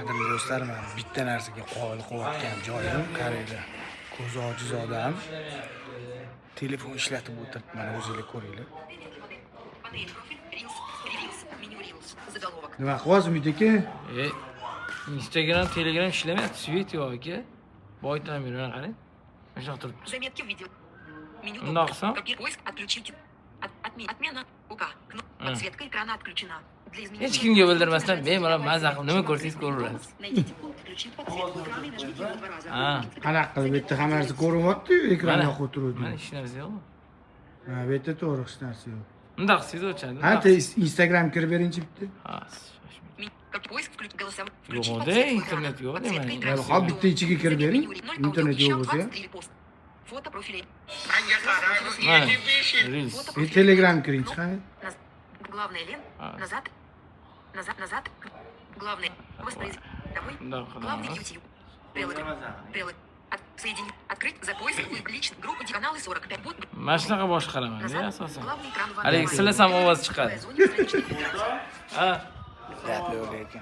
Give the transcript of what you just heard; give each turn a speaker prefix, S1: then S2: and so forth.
S1: Qadrli do'stlarim, bitta narsaga qoyil qo'yayotgan joyim qaraydi. Ko'zi ojiz odam telefon ishlatib o'tiribdi, mana o'zingizlar ko'ringlar. Nima qilyapsiz uyda-ki?
S2: Instagram, Telegram ishlamayapti, svet yo'q aka. Boydan yurgan qarang. Mana shu turibdi.
S3: Заметки в видео. Меню
S2: Undoq qilsam?
S3: поиск отключить. Отмена. УК. Подсветка экрана отключена. Для изменения.
S2: Hech kimga bildirmasdan bemalol mazza qilib nima ko'rsangiz ko'raverasiz.
S3: Найдите пункт «Включить подсветку экрана» и нажмите его 2 раза.
S1: Qanaqa qilib bu yerda hamma narsa ko'rinyapti-yu, ekran yoqib turibdi.
S2: Mana hech narsa yo'qmi?
S1: Ha, bu yerda to'g'ri hech narsa yo'q.
S2: Undoq qilsangiz o'chadi.
S1: Ha, Instagram kirib beringchi bitta.
S2: Ha,
S3: Поиск включить голосовой.
S2: yo'q edi, internet yo'q deyman.
S1: Ha, bitta ichiga kirib bering. Internet yo'q bo'lsa.
S3: Фото профилей.
S2: Mana, Reels.
S1: Telegram kiringchi, qani.
S3: Главная лента. Назад. Назад. Главный. Воспроизвести. Домой. Главный YouTube. Прилог. Соединить. Открыть. За поиск. Личный. Группа. Каналы 45.
S2: Mana shunaqa boshqaraman, asosan.
S3: Главный экран.
S2: Haligi silasam ovoz chiqadi.
S3: Зоне страничной.
S2: Ha.
S1: Gaplar ekan.